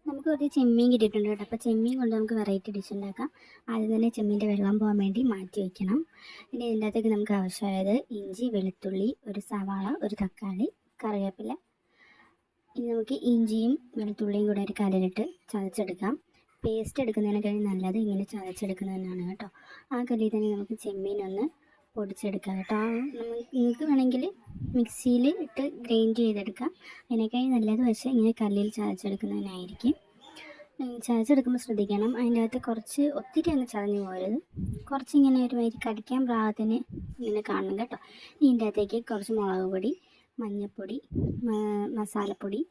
നമുക്ക് കുറച്ച് ചെമ്മീൻ കിട്ടിയിട്ടുണ്ട് കേട്ടോ. അപ്പോൾ ചെമ്മീൻ കൊണ്ട് നമുക്ക് വെറൈറ്റി ഡിഷ് ഉണ്ടാക്കാം. ആദ്യം തന്നെ ചെമ്മീൻ്റെ വെള്ളം പോകാൻ വേണ്ടി മാറ്റി വയ്ക്കണം. പിന്നെ ഇതിൻ്റെ അകത്തേക്ക് നമുക്ക് ആവശ്യമായത് ഇഞ്ചി, വെളുത്തുള്ളി, ഒരു സവാള, ഒരു തക്കാളി, കറിവേപ്പില. ഇനി നമുക്ക് ഇഞ്ചിയും വെളുത്തുള്ളിയും കൂടെ ഒരു കല്ലിലിട്ട് ചതച്ചെടുക്കാം. പേസ്റ്റ് എടുക്കുന്നതിനേക്കാൾ നല്ലത് ഇങ്ങനെ ചതച്ചെടുക്കുന്നതന്നെയാണ് കേട്ടോ. ആ കല്ലിൽ തന്നെ നമുക്ക് ചെമ്മീനൊന്ന് പൊടിച്ചെടുക്കാം കേട്ടോ. നിങ്ങൾക്ക് വേണമെങ്കിൽ മിക്സിയിൽ ഇട്ട് ഗ്രൈൻഡ് ചെയ്തെടുക്കാം. അതിനേക്കാൾ നല്ലത് പക്ഷേ ഇങ്ങനെ കല്ലിൽ ചതച്ചെടുക്കുന്നതിനായിരിക്കും. ചതച്ചെടുക്കുമ്പോൾ ശ്രദ്ധിക്കണം, അതിൻ്റെ അകത്ത് കുറച്ച് ഒത്തിരി അങ്ങ് ചതഞ്ഞ് പോകരുത്. കുറച്ചിങ്ങനെ ഒരുമാതിരി കടിക്കാൻ പാകത്തിന് ഇങ്ങനെ കാണണം കേട്ടോ. ഇതിൻ്റെ അകത്തേക്ക് കുറച്ച് മുളക് പൊടി, മഞ്ഞൾപ്പൊടി, മസാലപ്പൊടി,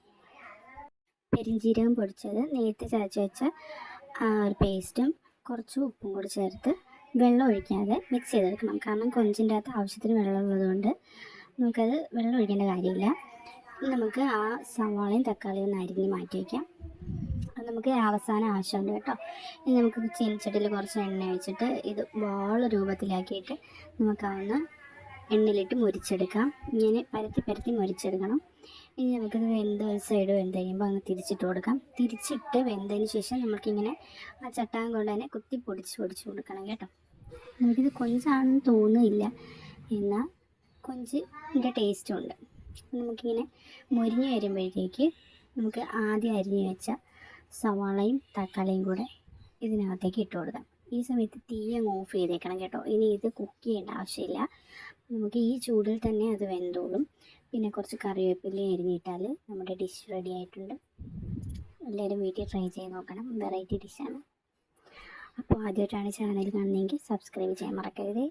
പെരിഞ്ജീരകം പൊടിച്ചത്, നേരത്തെ ചതച്ച് വെച്ച ഒരു പേസ്റ്റും കുറച്ച് ഉപ്പും കൂടി ചേർത്ത് വെള്ളം ഒഴിക്കാതെ മിക്സ് ചെയ്തെടുക്കണം. കാരണം കൊഞ്ചിൻ്റെ അകത്ത് ആവശ്യത്തിന് വെള്ളം ഉള്ളതുകൊണ്ട് നമുക്കത് വെള്ളം ഒഴിക്കേണ്ട കാര്യമില്ല. നമുക്ക് ആ സവാളയും തക്കാളിയും ഒന്ന് അരിഞ്ഞ് മാറ്റി വയ്ക്കാം. അത് നമുക്ക് അവസാനം ആവശ്യമുണ്ട് കേട്ടോ. ഇനി നമുക്ക് ചീനച്ചട്ടിയിൽ കുറച്ച് എണ്ണ ഒഴിച്ചിട്ട് ഇത് ബോൾ രൂപത്തിലാക്കിയിട്ട് നമുക്കതൊന്ന് എണ്ണയിലിട്ട് മുരിച്ചെടുക്കാം. ഇങ്ങനെ പരത്തി മുരിച്ചെടുക്കണം. ഇനി നമുക്കിത് ഒരു സൈഡ് വെന്ത് കഴിയുമ്പോൾ അങ്ങ് തിരിച്ചിട്ട് കൊടുക്കാം. തിരിച്ചിട്ട് വെന്തതിന് ശേഷം നമുക്കിങ്ങനെ ആ ചട്ടാൻ കൊണ്ട് തന്നെ കുത്തി പൊടിച്ച് കൊടുക്കണം കേട്ടോ. നമുക്കിത് കൊഞ്ചാണെന്ന് തോന്നുന്നില്ല, എന്നാൽ കൊഞ്ചിൻ്റെ ടേസ്റ്റും ഉണ്ട്. നമുക്കിങ്ങനെ മുരിഞ്ഞ് വരുമ്പോഴത്തേക്ക് നമുക്ക് ആദ്യം അരിഞ്ഞ് വെച്ച സവാളയും തക്കാളിയും കൂടെ ഇതിനകത്തേക്ക് ഇട്ട് കൊടുക്കാം. ഈ സമയത്ത് തീ അങ്ങ് ഓഫ് ചെയ്തേക്കണം കേട്ടോ. ഇനി ഇത് കുക്ക് ചെയ്യേണ്ട ആവശ്യമില്ല, നമുക്ക് ഈ ചൂടിൽ തന്നെ അത് വെന്തോളും. പിന്നെ കുറച്ച് കറിവേപ്പില അരിഞ്ഞിട്ടാൽ നമ്മുടെ ഡിഷ് റെഡി ആയിട്ടുണ്ട്. എല്ലാവരും വീട്ടിൽ ട്രൈ ചെയ്ത് നോക്കണം, വെറൈറ്റി ഡിഷാണ്. അപ്പോൾ ആദ്യമായിട്ടാണ് ചാനൽ കാണുന്നതെങ്കിൽ സബ്സ്ക്രൈബ് ചെയ്യാൻ മറക്കരുതേ.